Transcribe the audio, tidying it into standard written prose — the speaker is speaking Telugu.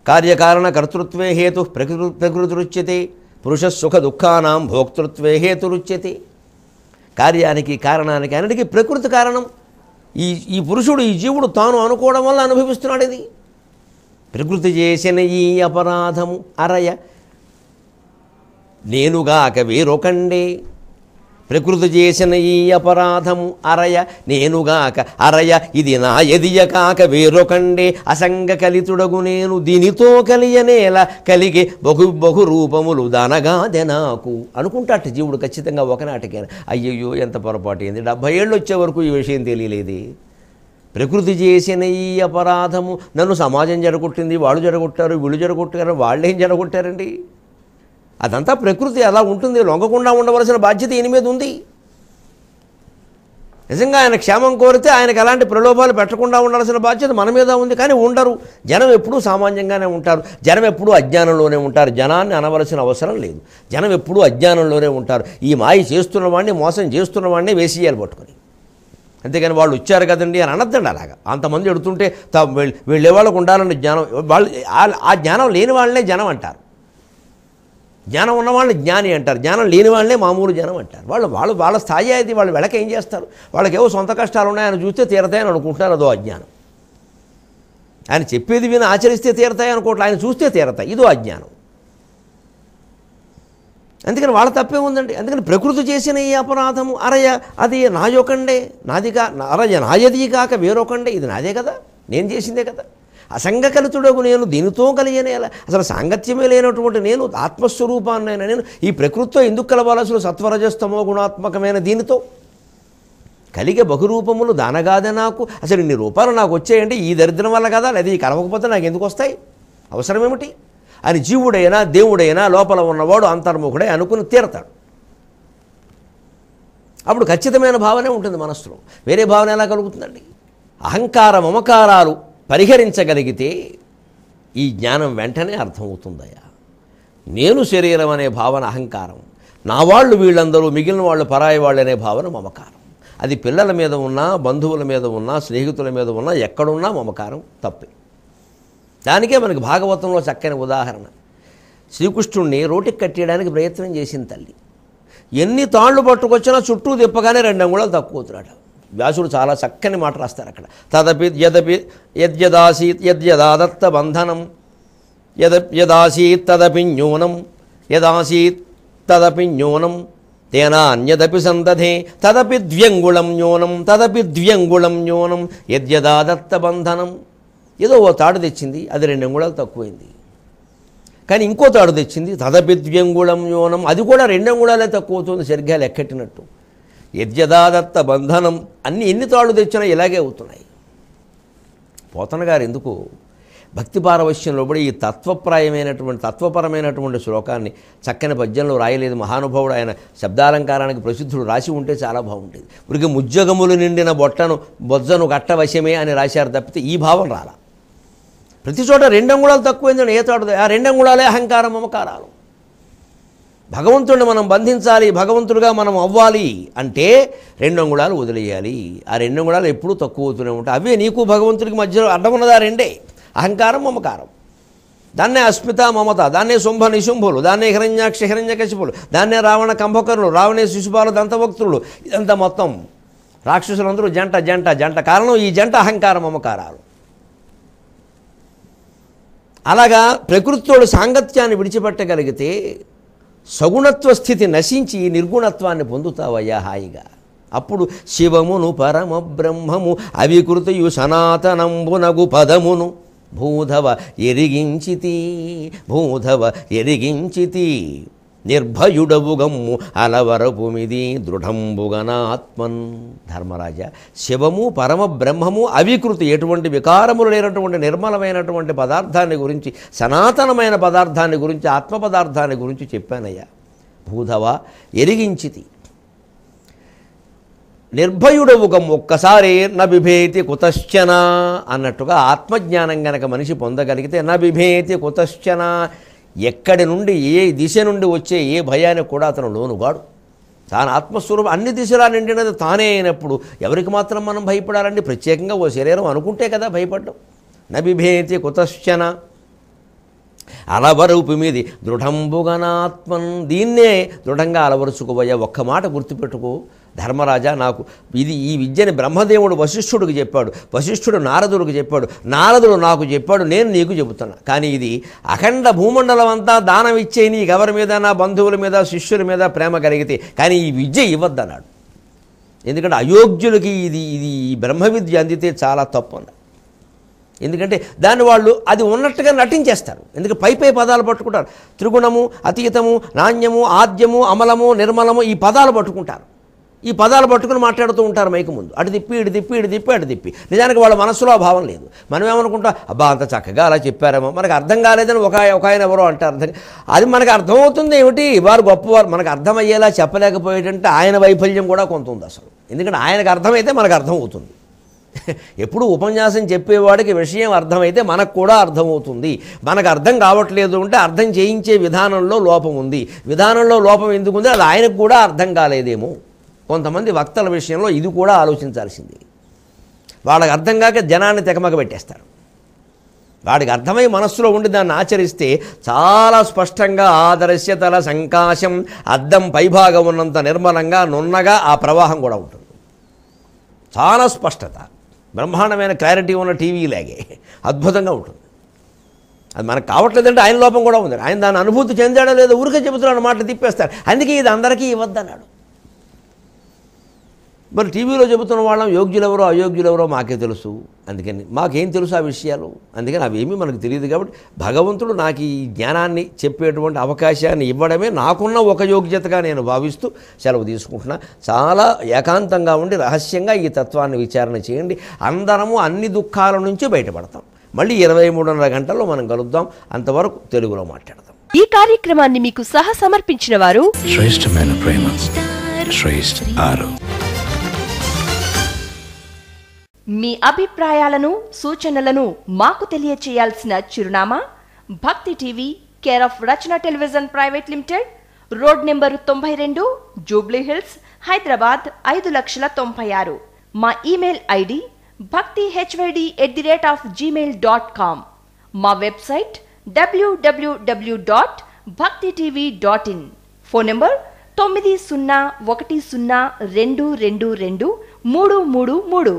కార్యకారణ కర్తృత్వే హేతు ప్రకృతిరుచ్యతే పురుష సుఖ దుఃఖానాం భోక్తృత్వే హేతురుచ్యతే. కార్యానికి కారణానికి అన్నిటికీ ప్రకృతి కారణం. ఈ పురుషుడు ఈ జీవుడు తాను అనుకోవడం వల్ల అనుభవిస్తున్నాడు. ఇది ప్రకృతి చేసిన ఈ అపరాధము అరయ నేనుగాక వేరొకండే. ప్రకృతి చేసిన ఈ అపరాధము అరయ నేనుగాక అరయ ఇది నా ఎదియ కాక వేరొకండే. అసంగ కలితుడగు నేను దీనితో కలియనేల కలిగే బహు రూపములు దానగాదె నాకు అనుకుంటాట జీవుడు ఖచ్చితంగా ఒకనాటికైనా. అయ్యయ్యో ఎంత పొరపాటు అయింది, 70 ఏళ్ళు వచ్చే వరకు ఈ విషయం తెలియలేదే. ప్రకృతి చేసిన ఈ అపరాధము నన్ను సమాజం జడగొట్టింది, వాళ్ళు జడగొట్టారు, వీళ్ళు జడగొట్టారు, వాళ్ళేం జడగొట్టారండి. అదంతా ప్రకృతి అలా ఉంటుంది. లొంగకుండా ఉండవలసిన బాధ్యత ఈయన మీద ఉంది. నిజంగా ఆయన క్షేమం కోరితే ఆయనకు అలాంటి ప్రలోభాలు పెట్టకుండా ఉండాల్సిన బాధ్యత మన మీద ఉంది. కానీ ఉండరు. జనం ఎప్పుడూ సామాన్యంగానే ఉంటారు. జనం ఎప్పుడూ అజ్ఞానంలోనే ఉంటారు. జనాన్ని అనవలసిన అవసరం లేదు. జనం ఎప్పుడూ అజ్ఞానంలోనే ఉంటారు. ఈ మాయ చేస్తున్న వాడిని, మోసం చేస్తున్న వాడిని వేసేయాలి పట్టుకొని. అంతేగాని వాళ్ళు వచ్చారు కదండి అని అనద్దండి. అలాగా అంతమంది ఎడుతుంటే వీళ్ళే వాళ్ళకు ఉండాలని జ్ఞానం, వాళ్ళు ఆ జ్ఞానం లేని వాళ్ళనే జనం అంటారు. జ్ఞానం ఉన్నవాళ్ళని జ్ఞాని అంటారు, జ్ఞానం లేని వాళ్ళనే మామూలు జనం అంటారు. వాళ్ళ స్థాయి అది. వాళ్ళు వెళ్ళక ఏం చేస్తారు? వాళ్ళకేవో సొంత కష్టాలు ఉన్నాయని చూస్తే తీరతాయని అనుకుంటున్నారు. అదో అజ్ఞానం. ఆయన చెప్పేది విని ఆచరిస్తే తీరతాయి అనుకోవట్లేదు, ఆయన చూస్తే తీరతాయి. ఇదో అజ్ఞానం. అందుకని వాళ్ళ తప్పే ఉందండి. అందుకని ప్రకృతి చేసిన ఈ అపరాధము అరయ అది నాయొకండే నాదిగా అరయ నాయది కాక వేరొకండే. ఇది నాదే కదా, నేను చేసిందే కదా. అసంగకలితుడగు నేను దీనితో కలియనేలా. అసలు సాంగత్యమే లేనటువంటి నేను, ఆత్మస్వరూపాన్నైనా నేను ఈ ప్రకృతితో ఎందుకు కలవాలి? అసలు సత్వరజస్తమో గుణాత్మకమైన దీనితో కలిగే బహురూపములు దానగాదే నాకు. అసలు ఇన్ని రూపాలు నాకు వచ్చాయంటే ఈ దరిద్రం వల్ల కదా, లేదా ఈ కలవకపోతే నాకు ఎందుకు వస్తాయి? అవసరం ఏమిటి అని జీవుడైనా దేవుడైనా లోపల ఉన్నవాడు అంతర్ముఖుడే అనుకుని తీరతాడు. అప్పుడు ఖచ్చితమైన భావనే ఉంటుంది మనస్సులో. వేరే భావన ఎలా కలుగుతుందండి? అహంకార మమకారాలు పరిహరించగలిగితే ఈ జ్ఞానం వెంటనే అర్థమవుతుందయ్యా. నేను శరీరం అనే భావన అహంకారం, నా వాళ్ళు వీళ్ళందరూ మిగిలిన వాళ్ళు పరాయి వాళ్ళు అనే భావన మమకారం. అది పిల్లల మీద ఉన్నా, బంధువుల మీద ఉన్నా, స్నేహితుల మీద ఉన్నా, ఎక్కడున్నా మమకారం తప్పే. దానికే మనకి భాగవతంలో చక్కని ఉదాహరణ. శ్రీకృష్ణుణ్ణి రోటికి కట్టేయడానికి ప్రయత్నం చేసింది తల్లి. ఎన్ని తాళ్ళు పట్టుకొచ్చినా చుట్టూ తిప్పగానే 2 అంగుళాలు తక్కువ అవుతున్నాడు. వ్యాసుడు చాలా చక్కని మాట రాస్తారు అక్కడ. తదపి యదపి యద్యదాసీత్ యద్యదాదత్త బంధనం యదాసీత్ తదపి న్యూనం యదాసీత్ తదపి న్యూనం తేనాన్యదపి సందధే తదపి ద్వ్యంగుళం న్యూనం తదపి ద్వ్యంగుళం న్యూనం యద్యదాదత్త బంధనం. ఏదో ఓ తాడు తెచ్చింది, అది 2 అంగుళాలు తక్కువైంది. కానీ ఇంకో తాడు తెచ్చింది, తదపి ద్వ్యంగుళం న్యూనం, అది కూడా 2 అంగుళాలే తక్కువ అవుతుంది. సరిగ్గా లెక్కెట్టినట్టు. యద్యదాదత్త బంధనం. ఎన్ని తాళ్ళు తెచ్చినా ఇలాగే అవుతున్నాయి. పోతన గారు ఎందుకు భక్తి పారవశ్యంలో కూడా ఈ తత్వపరమైనటువంటి శ్లోకాన్ని చక్కని పద్యంలో రాయలేదు మహానుభావుడు. ఆయన శబ్దాలంకారానికి ప్రసిద్ధుడు. రాసి ఉంటే చాలా బాగుంటుంది. ఉరికి ముజ్జగములు నిండిన బొజ్జను కట్టవశమే అని రాశారు తప్పితే ఈ భావం రాలా. ప్రతి చోట 2 అంగుళాలు తక్కువైందని ఏ తాడు? ఆ 2 అంగుళాలే అహంకారం మమకారాలు. భగవంతుడిని మనం బంధించాలి, భగవంతుడిగా మనం అవ్వాలి అంటే 2 అంగుళాలు వదిలేయాలి. ఆ 2 అంగుళాలు ఎప్పుడూ తక్కువ అవుతూనే ఉంటాయి. అవే నీకు భగవంతుడికి మధ్యలో అడ్డం ఉన్నదా? 2 అహంకారం మమకారం. దాన్నే అస్మిత మమత, దాన్నే శుంభ నిశుంభులు, దాన్నే హిరణ్యాక్ష హిరణ్యకశిపులు, దాన్నే రావణ కుంభకర్ణులు, రావణే శిశుపాల దంతభక్తులు. ఇదంతా మొత్తం రాక్షసులందరూ జంట జంట జంట. కారణం ఈ జంట అహంకార మమకారాలు. అలాగా ప్రకృతితోడు సాంగత్యాన్ని విడిచిపెట్టగలిగితే సగుణత్వ స్థితి నశించి నిర్గుణత్వాన్ని పొందుతావయ్యా హాయిగా. అప్పుడు శివమును పరమ బ్రహ్మము అవికృతయు సనాతనంబునగు పదమును భూధవ ఎరిగించితి నిర్భయుడవుగమ్ము అలవరపుమిది దృఢంబుగనాత్మన్. ధర్మరాజా, శివము పరమ బ్రహ్మము అవికృతి, ఎటువంటి వికారములు లేనటువంటి నిర్మలమైనటువంటి పదార్థాన్ని గురించి, సనాతనమైన పదార్థాన్ని గురించి, ఆత్మ పదార్థాన్ని గురించి చెప్పానయ్యా. భూధవ ఎరిగించితి నిర్భయుడవుగమ్ము. ఒక్కసారి నబిభేతి కుతశ్చన అన్నట్టుగా ఆత్మజ్ఞానం గనక మనిషి పొందగలిగితే నబిభేతి కుతశ్చన, ఎక్కడి నుండి ఏ దిశ నుండి వచ్చే ఏ భయానికి కూడా అతను లోనుగాడు. తాను ఆత్మస్వరూపం అన్ని దిశలా నిండినది తానే అయినప్పుడు ఎవరికి మాత్రం మనం భయపడాలండి? ప్రత్యేకంగా ఓ శరీరం అనుకుంటే కదా భయపడ్డం. నబిభేతి కుతశ్చన అలవరూపు మీది దృఢంబుగనాత్మన్, దీన్నే దృఢంగా అలవరుచుకోబోయా. ఒక్క మాట గుర్తుపెట్టుకో ధర్మరాజా, నాకు ఈ విద్యని బ్రహ్మదేవుడు వశిష్ఠుడికి చెప్పాడు, వశిష్ఠుడు నారదుడికి చెప్పాడు, నారదుడు నాకు చెప్పాడు, నేను నీకు చెబుతున్నా. కానీ ఇది అఖండ భూమండలం అంతా దానం ఇచ్చే నీకు ఎవరి మీద, నా బంధువుల మీద, శిష్యుల మీద ప్రేమ కలిగితే, కానీ ఈ విద్య ఇవ్వద్దన్నాడు. ఎందుకంటే అయోగ్యులకి ఇది ఈ బ్రహ్మ విద్య అందితే చాలా తప్పు అన్నారు. ఎందుకంటే దాన్ని వాళ్ళు అది ఉన్నట్టుగా నటించేస్తారు. ఎందుకంటే పై పదాలు పట్టుకుంటారు. త్రిగుణము, అతీతము, నాణ్యము, ఆద్యము, అమలము, నిర్మలము, ఈ పదాలు పట్టుకుంటారు. ఈ పదాలు పట్టుకుని మాట్లాడుతూ ఉంటారు మైకు ముందు. అటు తిప్పి ఇటు తిప్పి ఇటు తిప్పి అటు తిప్పి. నిజానికి వాళ్ళ మనసులో ఆ భావం లేదు. మనం ఏమనుకుంటాం, అబ్బా అంత చక్కగా అలా చెప్పారేమో, మనకు అర్థం కాలేదని ఒక ఆయన ఎవరో అంటారు. అది మనకు అర్థమవుతుంది ఏమిటి, వారు గొప్పవారు, మనకు అర్థమయ్యేలా చెప్పలేకపోయేటంటే ఆయన వైఫల్యం కూడా కొంత ఉంది అసలు. ఎందుకంటే ఆయనకు అర్థమైతే మనకు అర్థమవుతుంది. ఎప్పుడు ఉపన్యాసం చెప్పేవాడికి విషయం అర్థమైతే మనకు కూడా అర్థమవుతుంది. మనకు అర్థం కావట్లేదు అంటే అర్థం చేయించే విధానంలో లోపం ఉంది. విధానంలో లోపం ఎందుకు ఉంది, అది ఆయనకు కూడా అర్థం కాలేదేమో. కొంతమంది వక్తల విషయంలో ఇది కూడా ఆలోచించాల్సింది. వాళ్ళకి అర్థం కాక జనాన్ని తెగమగ పెట్టేస్తారు. వాడికి అర్థమై మనస్సులో ఉండి దాన్ని ఆచరిస్తే చాలా స్పష్టంగా ఆదర్శ్యతల సంకాశం, అద్దం పైభాగం ఉన్నంత నిర్మలంగా నున్నగా ఆ ప్రవాహం కూడా ఉంటుంది. చాలా స్పష్టత, బ్రహ్మాండమైన క్లారిటీ ఉన్న టీవీలాగే అద్భుతంగా ఉంటుంది. అది మనకు కావట్లేదంటే ఆయన లోపం కూడా ఉంది. ఆయన దాని అనుభూతి చెందాడో లేదో ఊరికే చెబుతున్నాడు, మాటలు తిప్పేస్తాడు. అందుకే ఇది అందరికీ ఇవ్వద్దన్నాడు. మరి టీవీలో చెబుతున్న వాళ్ళం యోగ్యులెవరో అయోగ్యులెవరో మాకే తెలుసు. అందుకని మాకేం తెలుసు ఆ విషయాలు, అందుకని అవేమీ మనకు తెలియదు. కాబట్టి భగవంతుడు నాకు ఈ జ్ఞానాన్ని చెప్పేటువంటి అవకాశాన్ని ఇవ్వడమే నాకున్న ఒక యోగ్యతగా నేను భావిస్తూ సెలవు తీసుకుంటున్నా. చాలా ఏకాంతంగా ఉండి రహస్యంగా ఈ తత్వాన్ని విచారణ చేయండి. అందరము అన్ని దుఃఖాల నుంచి బయటపడతాం. మళ్ళీ 23:30 గంటల్లో మనం కలుద్దాం. అంతవరకు తెలుగులో మాట్లాడదాం. ఈ కార్యక్రమాన్ని మీకు సహ సమర్పించిన వారు శ్రేష్టమైన ప్రేమ, శ్రేష్ఠ ఆరు. మీ అభిప్రాయాలను, సూచనలను మాకు తెలియచేయాల్సిన చిరునామా భక్తి TV, care of Rachana television private limited, road number 92, Jubilee hills, Hyderabad 5,96,000. మా ఇమెయిల్ ఐడి bhaktihyd@gmail.com. మా వెబ్సైట్ www.bhaktitv.in. Phone number 9010222333.